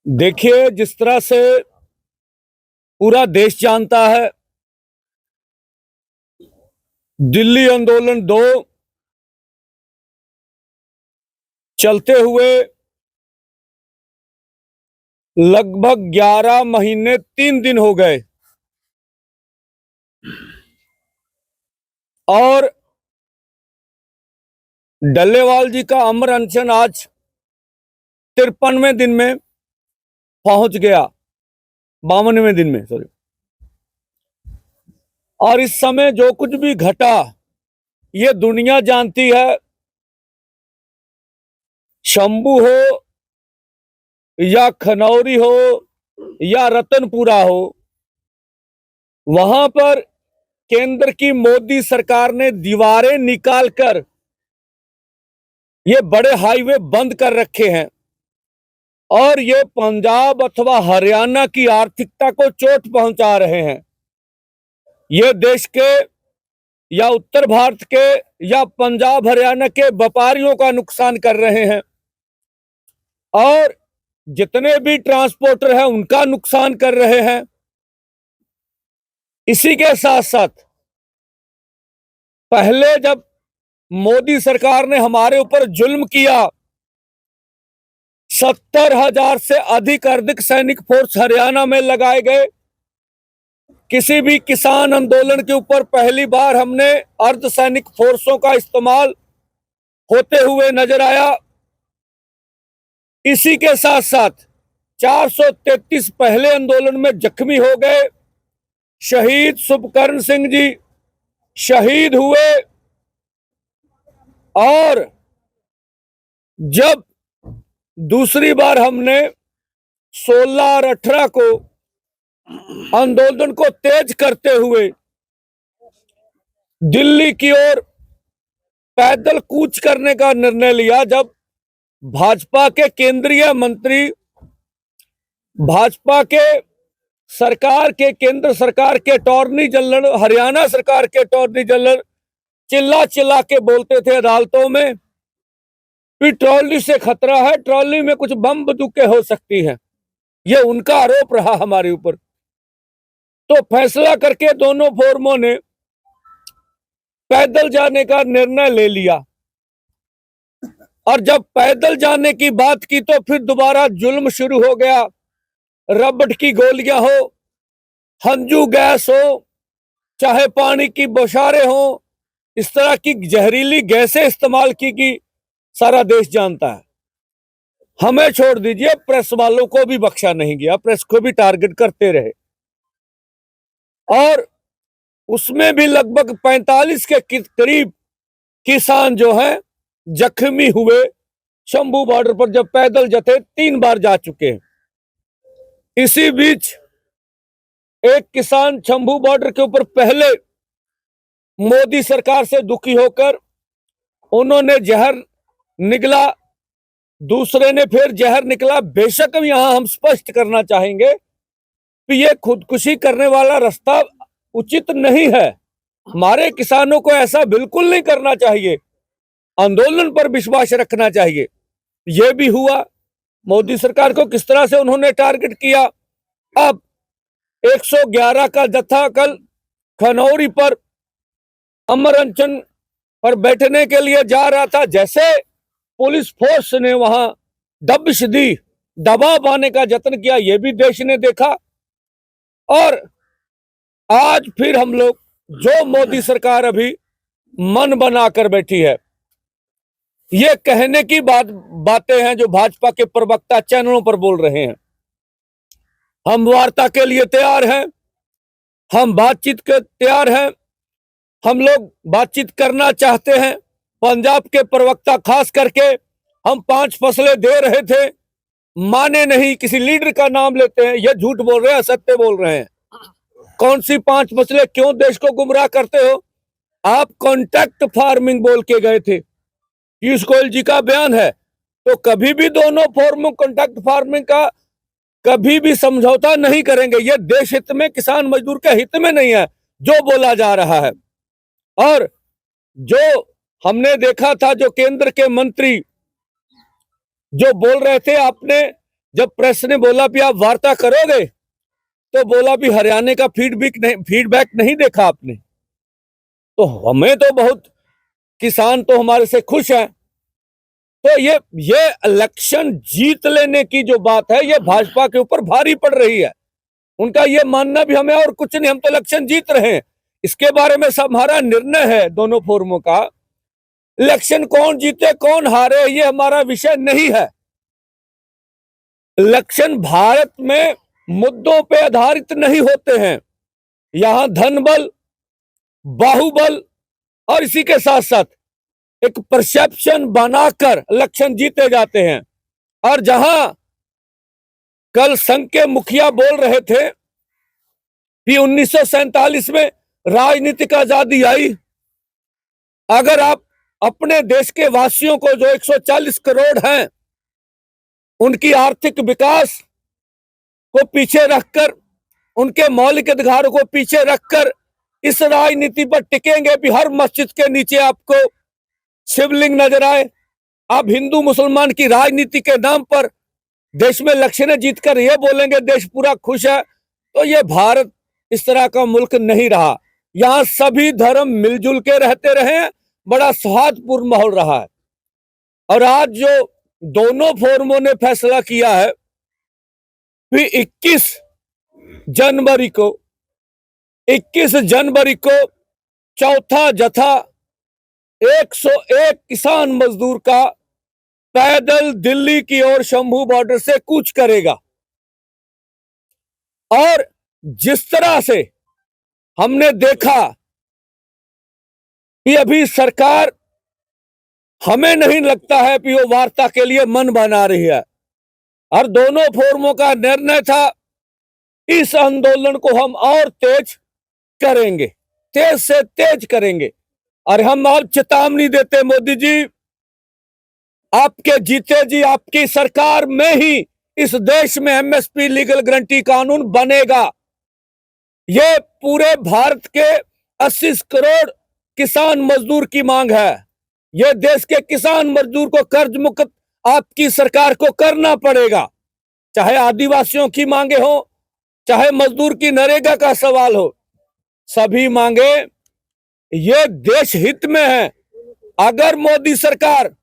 देखिए, जिस तरह से पूरा देश जानता है, दिल्ली आंदोलन 2 चलते हुए लगभग 11 महीने 3 दिन हो गए और डल्लेवाल जी का अमर अनशन आज 53वें दिन में पहुंच गया, 52वें दिन में, सॉरी। और इस समय जो कुछ भी घटा ये दुनिया जानती है। शंभू हो या खनौरी हो या रतनपुरा हो, वहां पर केंद्र की मोदी सरकार ने दीवारें निकालकर ये बड़े हाईवे बंद कर रखे हैं और ये पंजाब अथवा हरियाणा की आर्थिकता को चोट पहुंचा रहे हैं। ये देश के या उत्तर भारत के या पंजाब हरियाणा के व्यापारियों का नुकसान कर रहे हैं और जितने भी ट्रांसपोर्टर हैं उनका नुकसान कर रहे हैं। इसी के साथ साथ पहले जब मोदी सरकार ने हमारे ऊपर जुल्म किया, 70,000 से अधिक अर्धसैनिक सैनिक फोर्स हरियाणा में लगाए गए। किसी भी किसान आंदोलन के ऊपर पहली बार हमने अर्धसैनिक फोर्सों का इस्तेमाल होते हुए नजर आया। इसी के साथ साथ 433 पहले आंदोलन में जख्मी हो गए। शहीद शुभकर्ण सिंह जी शहीद हुए और जब दूसरी बार हमने 16 और 18 को आंदोलन को तेज करते हुए दिल्ली की ओर पैदल कूच करने का निर्णय लिया, जब भाजपा के केंद्रीय मंत्री, भाजपा के सरकार के केंद्र सरकार के अटॉर्नी जनरल, हरियाणा सरकार के अटॉर्नी जनरल चिल्ला चिल्ला के बोलते थे अदालतों में कि ट्रॉली से खतरा है, ट्रॉली में कुछ बम बंदूकें हो सकती हैं। यह उनका आरोप रहा हमारे ऊपर। तो फैसला करके दोनों फोरमों ने पैदल जाने का निर्णय ले लिया और जब पैदल जाने की बात की तो फिर दोबारा जुल्म शुरू हो गया। रबड़ की गोलियां हो, हंजू गैस हो, चाहे पानी की बौछारें हो, इस तरह की जहरीली गैसें इस्तेमाल की सारा देश जानता है। हमें छोड़ दीजिए, प्रेस वालों को भी बख्शा नहीं गया, प्रेस को भी टारगेट करते रहे और उसमें भी लगभग 45 के करीब किसान जो हैं जख्मी हुए। शंभू बॉर्डर पर जब पैदल जथे 3 बार जा चुके हैं। इसी बीच एक किसान शंभू बॉर्डर के ऊपर पहले मोदी सरकार से दुखी होकर उन्होंने जहर निगला, दूसरे ने फिर जहर निकला। बेशक यहां हम स्पष्ट करना चाहेंगे कि ये खुदकुशी करने वाला रास्ता उचित नहीं है। हमारे किसानों को ऐसा बिल्कुल नहीं करना चाहिए, आंदोलन पर विश्वास रखना चाहिए। यह भी हुआ। मोदी सरकार को किस तरह से उन्होंने टारगेट किया। अब 111 का जत्था कल खनौरी पर अमर अनशन पर बैठने के लिए जा रहा था। जैसे पुलिस फोर्स ने वहां दबिश दी, दबाव पाने का यत्न किया, यह भी देश ने देखा। और आज फिर हम लोग, जो मोदी सरकार अभी मन बनाकर बैठी है, ये कहने की बातें हैं जो भाजपा के प्रवक्ता चैनलों पर बोल रहे हैं। हम वार्ता के लिए तैयार हैं, हम बातचीत के तैयार हैं, हम लोग बातचीत करना चाहते हैं। पंजाब के प्रवक्ता खास करके हम 5 फसलें दे रहे थे, माने नहीं, किसी लीडर का नाम लेते हैं, ये झूठ बोल रहे हैं, असत्य बोल रहे हैं। कौन सी 5 फसलें? क्यों देश को गुमराह करते हो? आप कॉन्ट्रैक्ट फार्मिंग बोल के गए थे, पीयूष गोयल जी का बयान है। तो कभी भी दोनों फॉर्म कॉन्ट्रैक्ट फार्मिंग का कभी भी समझौता नहीं करेंगे। यह देश हित में, किसान मजदूर के हित में नहीं है जो बोला जा रहा है। और जो हमने देखा था, जो केंद्र के मंत्री जो बोल रहे थे, आपने जब प्रेस ने बोला भी आप वार्ता करोगे, तो बोला भी हरियाणा का फीडबैक नहीं देखा आपने। तो हमें तो बहुत, किसान तो हमारे से खुश हैं। तो ये इलेक्शन जीत लेने की जो बात है, ये भाजपा के ऊपर भारी पड़ रही है। उनका ये मानना भी हमें और कुछ नहीं, हम तो इलेक्शन जीत रहे हैं। इसके बारे में सब हमारा निर्णय है दोनों फोरमों का। इलेक्शन कौन जीते कौन हारे ये हमारा विषय नहीं है। इलेक्शन भारत में मुद्दों पे आधारित नहीं होते हैं। यहां धन बल, बाहुबल और इसी के साथ साथ एक परसेप्शन बनाकर इलेक्शन जीते जाते हैं। और जहां कल संघ के मुखिया बोल रहे थे कि 1947 में राजनीतिक आजादी आई, अगर आप अपने देश के वासियों को जो 140 करोड़ हैं उनकी आर्थिक विकास को पीछे रखकर, उनके मौलिक अधिकारों को पीछे रखकर इस राजनीति पर टिकेंगे भी हर मस्जिद के नीचे आपको शिवलिंग नजर आए, आप हिंदू मुसलमान की राजनीति के नाम पर देश में इलेक्शन जीतकर ये बोलेंगे देश पूरा खुश है, तो ये भारत इस तरह का मुल्क नहीं रहा। यहां सभी धर्म मिलजुल के रहते रहे हैं, बड़ा सौहार्दपूर्ण माहौल रहा है। और आज जो दोनों फोरमों ने फैसला किया है कि 21 जनवरी को चौथा जत्था 101 किसान मजदूर का पैदल दिल्ली की ओर शंभू बॉर्डर से कूच करेगा। और जिस तरह से हमने देखा कि अभी सरकार, हमें नहीं लगता है कि वो वार्ता के लिए मन बना रही है। और दोनों फोरमों का निर्णय था इस आंदोलन को हम और तेज करेंगे, तेज से तेज करेंगे। और हम आप चेतावनी देते मोदी जी, आपके जीते जी आपकी सरकार में ही इस देश में एमएसपी लीगल गारंटी कानून बनेगा। ये पूरे भारत के 80 करोड़ किसान मजदूर की मांग है। ये देश के किसान मजदूर को कर्ज मुक्त आपकी सरकार को करना पड़ेगा, चाहे आदिवासियों की मांगे हो, चाहे मजदूर की नरेगा का सवाल हो, सभी मांगे ये देश हित में है। अगर मोदी सरकार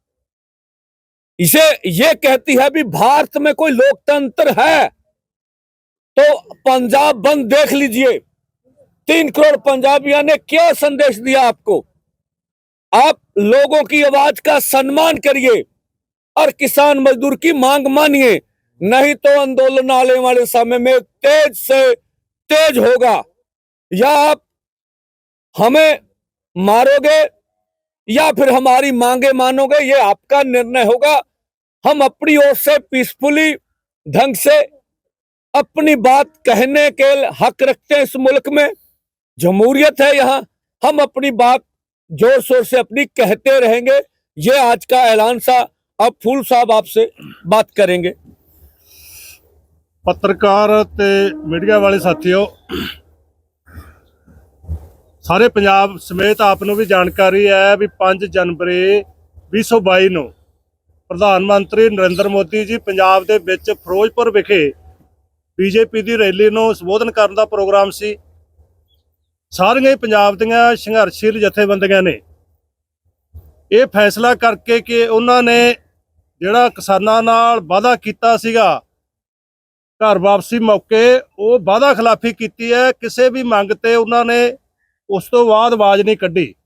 इसे ये कहती है भी भारत में कोई लोकतंत्र है, तो पंजाब बंद देख लीजिए, 3 करोड़ पंजाबियों ने क्या संदेश दिया आपको। आप लोगों की आवाज का सम्मान करिए और किसान मजदूर की मांग मानिए, नहीं तो आंदोलन आने वाले समय में तेज से तेज होगा। या आप हमें मारोगे या फिर हमारी मांगे मानोगे, ये आपका निर्णय होगा। हम अपनी ओर से पीसफुली ढंग से अपनी बात कहने के हक रखते हैं। इस मुल्क में जमहूरियत है, यहां हम अपनी बात जोर शोर से अपनी कहते रहेंगे। ये आज का ऐलान सा। अब फूल साहब आपसे बात करेंगे। पत्रकार ते मीडिया वाले साथियों, सारे पंजाब समेत आपनों भी जानकारी है भी 5 जनवरी 2022 ਨੂੰ प्रधान मंत्री नरेंद्र मोदी जी पंजाब ਦੇ ਵਿੱਚ ਫਿਰੋਜ਼ਪੁਰ ਵਿਖੇ बीजेपी ਦੀ ਰੈਲੀ ਨੂੰ ਸੰਬੋਧਨ ਕਰਨ ਦਾ ਪ੍ਰੋਗਰਾਮ ਸੀ। ਸਾਰੀਆਂ ਹੀ ਪੰਜਾਬ ਦੀਆਂ ਸੰਘਰਸ਼ੀਲ ਜਥੇਬੰਦੀਆਂ ਨੇ ਇਹ ਫੈਸਲਾ ਕਰਕੇ ਕਿ ਉਹਨਾਂ ਨੇ ਜਿਹੜਾ ਕਿਸਾਨਾਂ ਨਾਲ ਵਾਅਦਾ ਕੀਤਾ ਸੀਗਾ घर वापसी मौके, वो वादा खिलाफी की है। किसी भी मंग ते उन्होंने उस तो बाद आवाज़ नहीं कढ़ी।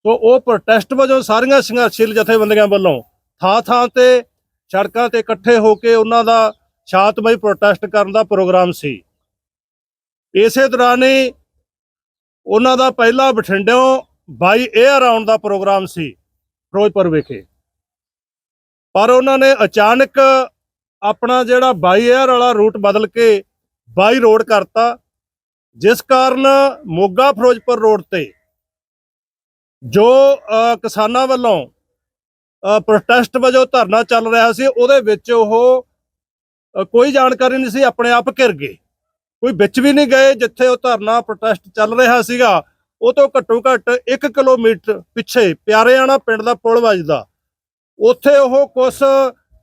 तो वो प्रोटेस्ट वजों सारियां संघर्षशील जथेबंदियां वालों थां ते सड़कों ते इकट्ठे होकर उन्हों का शांतमई प्रोटेस्ट करने का प्रोग्राम सी। इसे दौरान ही उन्हों का पहला बठिंडों बाई एयर आउण का प्रोग्राम सी फिरोजपुर विखे, पर उन्होंने अचानक अपना जिहड़ा बाई एयर वाला रूट बदल के बाई रोड करता, जिस कारण मोगा फिरोजपुर रोड ते जो किसानां वालों प्रोटेस्ट वजों धरना चल रहा सी, उहदे विच ओह कोई जानकारी नहीं सी, अपने आप घिर गए। कोई विच भी नहीं गए जिथे वो धरना प्रोटेस्ट चल रहा सीगा। वो तो घट्टो घट्ट 1 किलोमीटर पिछे प्यारेआणा पिंड दा पुल वजदा, उत्थे ओह कुछ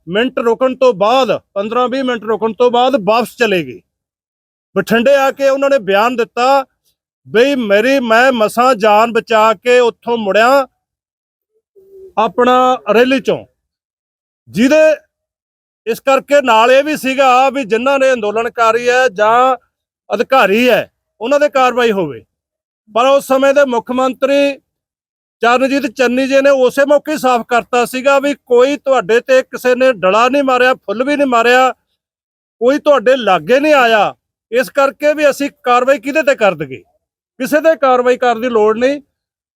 ਮਿੰਟ ਰੁਕਣ ਤੋਂ ਬਾਅਦ 15-20 ਮਿੰਟ ਰੁਕਣ ਤੋਂ ਬਾਅਦ ਵਾਪਸ ਚਲੇ ਗਏ। ਬਠਿੰਡੇ ਆ ਕੇ ਉਹਨਾਂ ਨੇ ਬਿਆਨ ਦਿੱਤਾ ਬਈ ਮੈਂ ਮਸਾਂ ਜਾਨ ਬਚਾ ਕੇ ਉੱਥੋਂ ਮੁੜਿਆ ਆਪਣਾ ਰੈਲੀ ਚੋਂ, ਜਿਹਦੇ ਇਸ ਕਰਕੇ ਨਾਲ ਇਹ ਵੀ ਸੀਗਾ ਵੀ ਜਿਨ੍ਹਾਂ ਨੇ ਅੰਦੋਲਨਕਾਰੀ ਹੈ ਜਾਂ ਅਧਿਕਾਰੀ ਹੈ ਉਹਨਾਂ ਦੇ ਕਾਰਵਾਈ ਹੋਵੇ। ਪਰ ਉਸ ਸਮੇਂ ਦੇ ਮੁੱਖ ਮੰਤਰੀ ਚਰਨਜੀਤ ਚੰਨੀ ਜੀ ਨੇ ਉਸੇ ਮੌਕੇ ਸਾਫ਼ ਕਰਤਾ ਸੀਗਾ ਵੀ ਕੋਈ ਤੁਹਾਡੇ ਤੇ ਕਿਸੇ ਨੇ ਡਲਾ ਨਹੀਂ ਮਾਰਿਆ, ਫੁੱਲ ਵੀ ਨਹੀਂ ਮਾਰਿਆ, ਕੋਈ ਤੁਹਾਡੇ ਲਾਗੇ ਨਹੀਂ ਆਇਆ, ਇਸ ਕਰਕੇ ਵੀ ਅਸੀਂ ਕਾਰਵਾਈ ਕਿਹਦੇ ਤੇ ਕਰ ਦਈਏ, ਕਿਸੇ ਤੇ ਕਾਰਵਾਈ ਕਰਨ ਦੀ ਲੋੜ ਨਹੀਂ।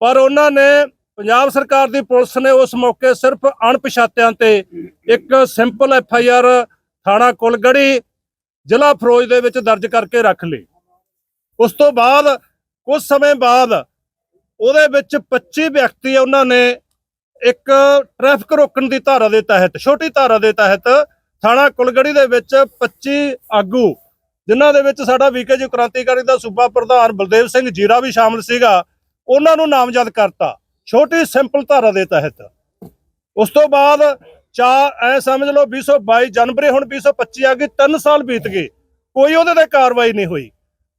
ਪਰ ਉਹਨਾਂ ਨੇ ਪੰਜਾਬ ਸਰਕਾਰ ਦੀ ਪੁਲਿਸ ਨੇ ਉਸ ਮੌਕੇ ਸਿਰਫ ਅਣਪਛਾਤਿਆਂ ਤੇ ਇੱਕ ਸਿੰਪਲ FIR ਥਾਣਾ ਕੁਲਗੜੀ ਜ਼ਿਲ੍ਹਾ ਫਿਰੋਜ਼ ਦੇ ਵਿੱਚ ਦਰਜ ਕਰਕੇ ਰੱਖ ਲਈ। ਉਸ ਤੋਂ ਬਾਅਦ ਕੁਝ ਸਮੇਂ ਬਾਅਦ ਉਹਦੇ ਵਿੱਚ 25 ਵਿਅਕਤੀ ਉਹਨਾਂ ਨੇ ਇੱਕ ਟ੍ਰੈਫਿਕ ਰੋਕਣ ਦੀ ਧਾਰਾ ਦੇ ਤਹਿਤ, ਛੋਟੀ ਧਾਰਾ ਦੇ ਤਹਿਤ ਥਾਣਾ ਕੁਲਗੜੀ ਦੇ ਵਿੱਚ 25 ਆਗੂ, ਜਿਨ੍ਹਾਂ ਦੇ ਵਿੱਚ ਸਾਡਾ VKG ਕ੍ਰਾਂਤੀਕਾਰੀ ਦਾ ਸੂਬਾ ਪ੍ਰਧਾਨ ਬਲਦੇਵ ਸਿੰਘ ਜੀਰਾ ਵੀ ਸ਼ਾਮਲ ਸੀਗਾ, ਉਹਨਾਂ ਨੂੰ ਨਾਮਜ਼ਦ ਕਰਤਾ ਛੋਟੀ ਸਿੰਪਲ ਧਾਰਾ ਦੇ ਤਹਿਤ। ਉਸ ਤੋਂ ਬਾਅਦ ਐ ਸਮਝ ਲਓ 2022 ਜਨਵਰੀ, ਹੁਣ 2025 ਆ ਗਈ, 3 ਸਾਲ ਬੀਤ ਗਏ, ਕੋਈ ਉਹਦੇ ਤੇ ਕਾਰਵਾਈ ਨਹੀਂ ਹੋਈ।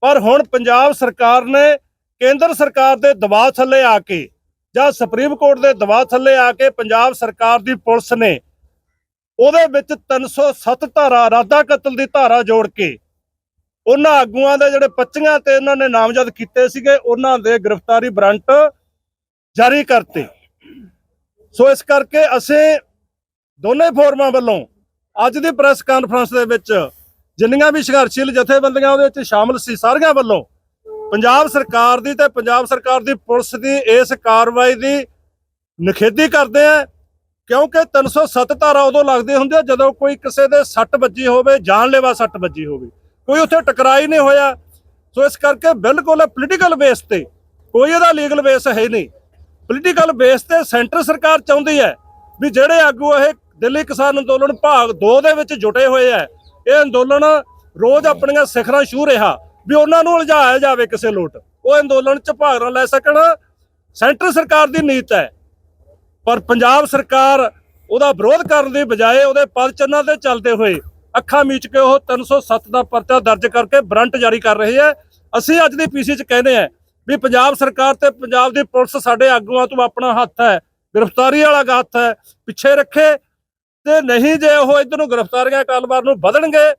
ਪਰ ਹੁਣ ਪੰਜਾਬ ਸਰਕਾਰ ਨੇ ਕੇਂਦਰ ਸਰਕਾਰ ਦੇ ਦਬਾਅ ਥੱਲੇ ਆ ਕੇ ਜਾਂ ਸੁਪਰੀਮ ਕੋਰਟ ਦੇ ਦਬਾਅ ਥੱਲੇ ਆ ਕੇ ਪੰਜਾਬ ਸਰਕਾਰ ਦੀ ਪੁਲਿਸ ਨੇ ਉਹਦੇ ਵਿੱਚ 307 ਧਾਰਾ, ਇਰਾਦਾ ਕਤਲ ਦੀ ਧਾਰਾ ਜੋੜ ਕੇ ਉਹਨਾਂ ਆਗੂਆਂ ਦੇ ਜਿਹੜੇ 25 ਤੇ ਉਹਨਾਂ ਨੇ ਨਾਮਜ਼ਦ ਕੀਤੇ ਸੀਗੇ, ਉਹਨਾਂ ਦੇ ਗ੍ਰਿਫਤਾਰੀ ਵਾਰੰਟ ਜਾਰੀ ਕਰਤੇ। ਸੋ ਇਸ ਕਰਕੇ ਅਸੀਂ ਦੋਨੇ ਫੋਰਮਾਂ ਵੱਲੋਂ ਅੱਜ ਦੀ ਪ੍ਰੈਸ ਕਾਨਫਰੰਸ ਦੇ ਵਿੱਚ ਜਿੰਨੀਆਂ ਵੀ ਸੰਘਰਸ਼ੀਲ ਜਥੇਬੰਦੀਆਂ ਉਹਦੇ ਵਿੱਚ ਸ਼ਾਮਲ ਸੀ, ਸਾਰੀਆਂ ਵੱਲੋਂ ਪੰਜਾਬ ਸਰਕਾਰ ਦੀ ਤੇ ਪੰਜਾਬ ਸਰਕਾਰ ਦੀ ਪੁਲਿਸ ਦੀ ਇਸ ਕਾਰਵਾਈ ਦੀ ਨਿਖੇਧੀ ਕਰਦੇ ਆ, ਕਿਉਂਕਿ 307 ਧਾਰਾ ਉਦੋਂ ਲੱਗਦੀ ਹੁੰਦੀ ਆ ਜਦੋਂ ਕੋਈ ਕਿਸੇ ਦੇ ਸੱਟ ਵੱਜੀ ਹੋਵੇ, ਜਾਨਲੇਵਾ ਸੱਟ ਵੱਜੀ ਹੋਵੇ, ਕੋਈ ਉੱਥੇ ਟਕਰਾਈ ਨਹੀਂ ਹੋਇਆ। ਸੋ ਇਸ ਕਰਕੇ ਬਿਲਕੁਲ ਪੋਲੀਟੀਕਲ ਬੇਸ ਤੇ, ਕੋਈ ਇਹਦਾ ਲੀਗਲ ਬੇਸ ਹੈ ਨਹੀਂ। ਪੋਲੀਟੀਕਲ ਬੇਸ ਤੇ ਸੈਂਟਰ ਸਰਕਾਰ ਚਾਹੁੰਦੀ ਹੈ ਵੀ ਜਿਹੜੇ ਆਗੂ ਇਹ ਦਿੱਲੀ ਕਿਸਾਨ ਅੰਦੋਲਨ ਭਾਗ 2 ਦੇ ਵਿੱਚ ਜੁਟੇ ਹੋਏ ਹੈ, ਇਹ ਅੰਦੋਲਨ ਰੋਜ਼ ਆਪਣੀਆਂ ਸਿਖਰਾਂ ਛੂਹ ਰਿਹਾ, ਵੀ ਉਹਨਾਂ ਨੂੰ ਉਲਝਾਇਆ ਜਾਵੇ ਕਿਸੇ ਲੋਟ, ਉਹ ਅੰਦੋਲਨ 'ਚ ਭਾਗ ਨਾ ਲੈ ਸਕਣ। ਸੈਂਟਰ ਸਰਕਾਰ ਦੀ ਨੀਤ ਹੈ, ਪਰ ਪੰਜਾਬ ਸਰਕਾਰ ਉਹਦਾ ਵਿਰੋਧ ਕਰਨ ਦੀ ਬਜਾਏ ਉਹਦੇ ਪਦ ਚਿੰਨ੍ਹਾਂ ਤੇ ਚੱਲਦੇ ਹੋਏ ਅੱਖਾਂ ਮੀਚ ਕੇ ਉਹ 307 ਦਾ ਪਰਚਾ ਦਰਜ ਕਰਕੇ ਵਾਰੰਟ ਜਾਰੀ ਕਰ ਰਹੀ ਹੈ। ਅਸੀਂ ਅੱਜ ਦੀ PC 'ਚ ਕਹਿੰਦੇ ਆ ਵੀ ਪੰਜਾਬ ਸਰਕਾਰ ਤੇ ਪੰਜਾਬ ਦੀ ਪੁਲਿਸ ਸਾਡੇ ਆਗੂਆਂ ਤੋਂ ਆਪਣਾ ਹੱਥ ਹੈ, ਗ੍ਰਿਫਤਾਰੀ ਵਾਲਾ ਹੱਥ ਹੈ, ਪਿੱਛੇ ਰੱਖੇ, ਤੇ ਨਹੀਂ ਜੇ ਉਹ ਇੱਧਰ ਨੂੰ ਗ੍ਰਿਫਤਾਰੀਆਂ ਕਾਰੋਬਾਰ ਨੂੰ ਵਧਣਗੇ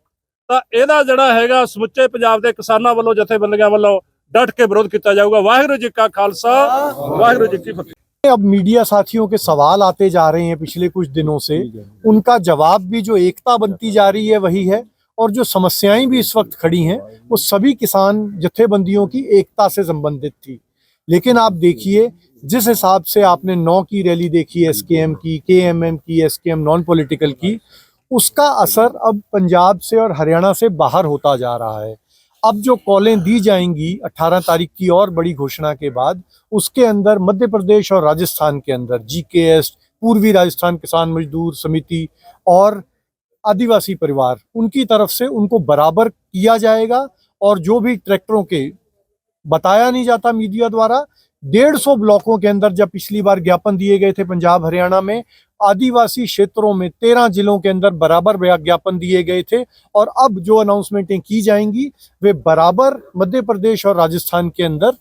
ਤਾਂ ਇਹਦਾ ਜਿਹੜਾ ਹੈਗਾ ਸਮੁੱਚੇ ਪੰਜਾਬ ਦੇ ਕਿਸਾਨਾਂ ਵੱਲੋਂ, ਜਥੇਬੰਦੀਆਂ ਵੱਲੋਂ ਡਟ ਕੇ ਵਿਰੋਧ ਕੀਤਾ ਜਾਊਗਾ। ਵਾਹਿਗੁਰੂ ਜੀ ਕਾ ਖਾਲਸਾ, ਵਾਹਿਗुरु जी की फतेह। अब मीडिया साथियों के सवाल आते जा रहे हैं पिछले कुछ दिनों से, उनका जवाब भी जो एकता बनती जा रही है वही है, और जो समस्याएं भी इस वक्त खड़ी हैं वो सभी किसान जथेबंदियों की एकता से संबंधित थी। लेकिन आप देखिए जिस हिसाब से आपने 9 की रैली देखी, SKM की, KMM की, SKM नॉन पॉलिटिकल की, उसका असर अब पंजाब से और हरियाणा से बाहर होता जा रहा है। अब जो कॉलें दी जाएंगी 18 तारीख की और बड़ी घोषणा के बाद, उसके अंदर मध्य प्रदेश और राजस्थान के अंदर GKS, पूर्वी राजस्थान किसान मजदूर समिति और आदिवासी परिवार, उनकी तरफ से उनको बराबर किया जाएगा। और जो भी ट्रैक्टरों के बताया नहीं जाता मीडिया द्वारा, 150 ब्लॉकों के अंदर जब पिछली बार ज्ञापन दिए गए थे पंजाब हरियाणा में, आदिवासी क्षेत्रों में 13 जिलों के अंदर बराबर ज्ञापन दिए गए थे, और अब जो अनाउंसमेंटें की जाएंगी वे बराबर मध्य प्रदेश और राजस्थान के अंदर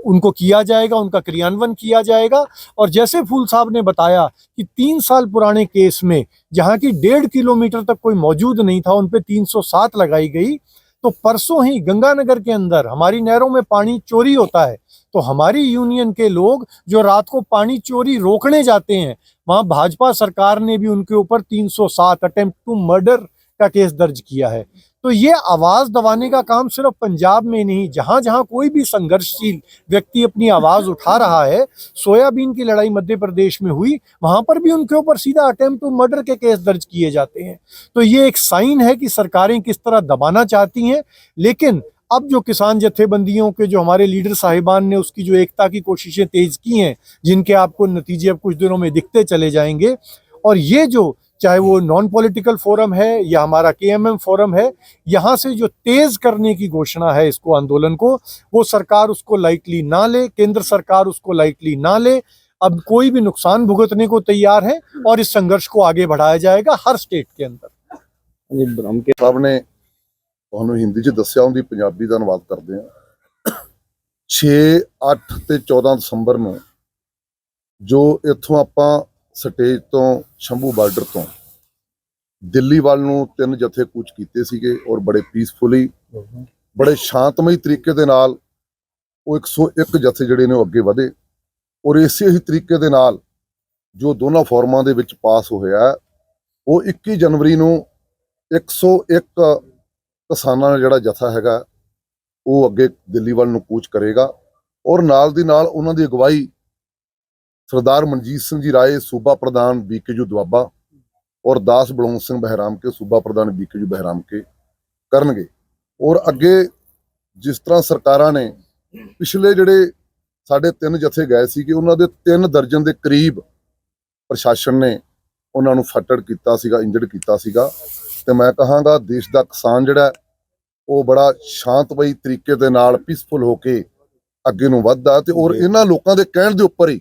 उनको किया जाएगा, उनका क्रियान्वयन किया जाएगा। और जैसे फूल साहब ने बताया कि 3 साल पुराने केस में जहां की 1.5 किलोमीटर तक कोई मौजूद नहीं था, उन पे 307 लगाई गई। तो परसों ही गंगानगर के अंदर हमारी नहरों में पानी चोरी होता है, तो हमारी यूनियन के लोग जो रात को पानी चोरी रोकने जाते हैं, वहां भाजपा सरकार ने भी उनके ऊपर 307 अटेम्प्ट टू मर्डर का केस दर्ज किया है। तो ये आवाज दबाने का काम सिर्फ पंजाब में नहीं, जहां जहां कोई भी संघर्षशील व्यक्ति अपनी आवाज उठा रहा है, सोयाबीन की लड़ाई मध्य प्रदेश में हुई, वहां पर भी उनके ऊपर सीधा अटेम्प्ट टू मर्डर के केस दर्ज किए जाते हैं। तो ये एक साइन है कि सरकारें किस तरह दबाना चाहती हैं। लेकिन अब जो किसान जथेबंदियों के जो हमारे लीडर साहिबान ने उसकी जो एकता की कोशिशें तेज की हैं, जिनके आपको नतीजे अब कुछ दिनों में दिखते चले जाएंगे, और ये जो चाहे वो नॉन पॉलिटिकल फोरम है या हमारा KMM फोरम है, यहाँ से जो तेज करने की घोषणा है इसको, आंदोलन को, वो सरकार उसको लाइटली ना ले, केंद्र सरकार उसको लाइटली ना ले। अब कोई भी नुकसान भुगतने को तैयार है और इस संघर्ष को आगे बढ़ाया जाएगा हर स्टेट के अंदर। ਸਾਹਿਬ ਨੇ ਤੁਹਾਨੂੰ ਹਿੰਦੀ 'ਚ ਦੱਸਿਆ, ਉਹਦੀ ਪੰਜਾਬੀ ਦਾ ਅਨੁਵਾਦ ਕਰਦੇ ਹਾਂ। 6, 8 ਤੇ 14 ਦਸੰਬਰ ਨੂੰ ਜੋ ਇੱਥੋਂ ਆਪਾਂ ਸਟੇਜ ਤੋਂ ਸ਼ੰਭੂ ਬਾਰਡਰ ਤੋਂ ਦਿੱਲੀ ਵੱਲ ਨੂੰ 3 ਜਥੇ ਕੂਚ ਕੀਤੇ ਸੀਗੇ ਔਰ ਬੜੇ ਪੀਸਫੁਲੀ, ਬੜੇ ਸ਼ਾਂਤਮਈ ਤਰੀਕੇ ਦੇ ਨਾਲ ਉਹ 101 ਜਥੇ ਜਿਹੜੇ ਨੇ ਉਹ ਅੱਗੇ ਵਧੇ। ਔਰ ਇਸੇ ਹੀ ਤਰੀਕੇ ਦੇ ਨਾਲ ਜੋ ਦੋਨਾਂ ਫੋਰਮਾਂ ਦੇ ਵਿੱਚ ਪਾਸ ਹੋਇਆ, ਉਹ 21 ਜਨਵਰੀ ਨੂੰ 101 ਕਿਸਾਨਾਂ ਦਾ ਜਿਹੜਾ ਜਥਾ ਹੈਗਾ ਉਹ ਅੱਗੇ ਦਿੱਲੀ ਵੱਲ ਨੂੰ ਕੂਚ ਕਰੇਗਾ। ਔਰ ਨਾਲ ਦੀ ਨਾਲ ਉਹਨਾਂ ਦੀ ਅਗਵਾਈ ਸਰਦਾਰ ਮਨਜੀਤ ਸਿੰਘ ਜੀ ਰਾਏ ਸੂਬਾ ਪ੍ਰਧਾਨ ਬੀਕੇਯੂ ਦੁਆਬਾ ਔਰ ਦਾਸ ਬਲੌਂਗ ਸਿੰਘ ਬਹਿਰਾਮ ਕੇ ਸੂਬਾ ਪ੍ਰਧਾਨ ਬੀਕੇਯੂ ਬਹਿਰਾਮ ਕੇ ਕਰਨਗੇ। ਔਰ ਅੱਗੇ ਜਿਸ ਤਰ੍ਹਾਂ ਸਰਕਾਰਾਂ ਨੇ ਪਿਛਲੇ ਜਿਹੜੇ ਸਾਡੇ 3 ਜਥੇ ਗਏ ਸੀ ਕਿ ਉਹਨਾਂ ਦੇ 3 ਦਰਜਨ ਦੇ ਕਰੀਬ ਪ੍ਰਸ਼ਾਸਨ ਨੇ ਉਹਨਾਂ ਨੂੰ ਫੱਟੜ ਕੀਤਾ ਸੀਗਾ, ਇੰਜਰਡ ਕੀਤਾ ਸੀਗਾ। ਤੇ ਮੈਂ ਕਹਾਂਗਾ ਦੇਸ਼ ਦਾ ਕਿਸਾਨ ਜਿਹੜਾ ਉਹ ਬੜਾ ਸ਼ਾਂਤਮਈ ਤਰੀਕੇ ਦੇ ਨਾਲ ਪੀਸਫੁਲ ਹੋ ਕੇ ਅੱਗੇ ਨੂੰ ਵੱਧਦਾ। ਤੇ ਔਰ ਇਹਨਾਂ ਲੋਕਾਂ ਦੇ ਕਹਿਣ ਦੇ ਉੱਪਰ ਹੀ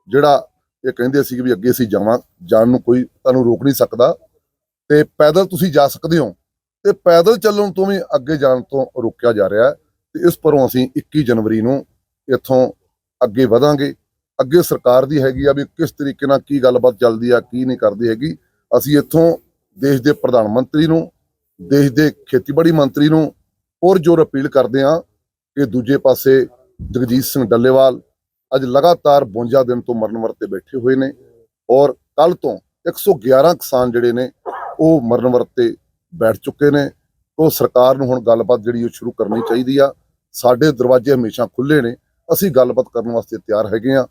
ਜਿਹੜਾ ਇਹ ਕਹਿੰਦੇ ਸੀ ਕਿ ਵੀ ਅੱਗੇ ਅਸੀਂ ਜਾਣ ਨੂੰ ਕੋਈ ਤੁਹਾਨੂੰ ਰੋਕ ਨਹੀਂ ਸਕਦਾ ਤੇ ਪੈਦਲ ਤੁਸੀਂ ਜਾ ਸਕਦੇ ਹੋ, ਤੇ ਪੈਦਲ ਚੱਲਣ ਤੋਂ ਵੀ ਅੱਗੇ ਜਾਣ ਤੋਂ ਰੋਕਿਆ ਜਾ ਰਿਹਾ ਹੈ। ਤੇ ਇਸ ਪਰੋਂ ਅਸੀਂ 21 ਜਨਵਰੀ ਨੂੰ ਇੱਥੋਂ ਅੱਗੇ ਵਧਾਂਗੇ। ਅੱਗੇ ਸਰਕਾਰ ਦੀ ਹੈਗੀ ਆ ਵੀ ਕਿਸ ਤਰੀਕੇ ਨਾਲ ਕੀ ਗੱਲਬਾਤ ਚੱਲਦੀ ਆ, ਕੀ ਨਹੀਂ ਕਰਦੀ ਹੈਗੀ। ਅਸੀਂ ਇੱਥੋਂ ਦੇਸ਼ ਦੇ ਪ੍ਰਧਾਨ ਮੰਤਰੀ ਨੂੰ, ਦੇਸ਼ ਦੇ ਖੇਤੀਬਾੜੀ ਮੰਤਰੀ ਨੂੰ ਹੋਰ ਜ਼ੋਰ ਅਪੀਲ ਕਰਦੇ ਹਾਂ ਕਿ ਦੂਜੇ ਪਾਸੇ ਜਗਜੀਤ ਸਿੰਘ ਡੱਲੇਵਾਲ ਅੱਜ ਲਗਾਤਾਰ 52 ਦਿਨ ਤੋਂ ਮਰਨ ਵਰਤੇ ਬੈਠੇ ਹੋਏ ਨੇ ਔਰ ਕੱਲ ਤੋਂ 111 ਕਿਸਾਨ ਜਿਹੜੇ ਨੇ ਉਹ ਮਰਨ ਵਰਤੇ ਬੈਠ ਚੁੱਕੇ ਨੇ। ਉਹ ਸਰਕਾਰ ਨੂੰ ਹੁਣ ਗੱਲਬਾਤ ਜਿਹੜੀ ਉਹ ਸ਼ੁਰੂ ਕਰਨੀ ਚਾਹੀਦੀ ਆ। ਸਾਡੇ ਦਰਵਾਜ਼ੇ ਹਮੇਸ਼ਾ ਖੁੱਲੇ ਨੇ, ਅਸੀਂ ਗੱਲਬਾਤ ਕਰਨ ਵਾਸਤੇ ਤਿਆਰ ਹੈਗੇ ਆ।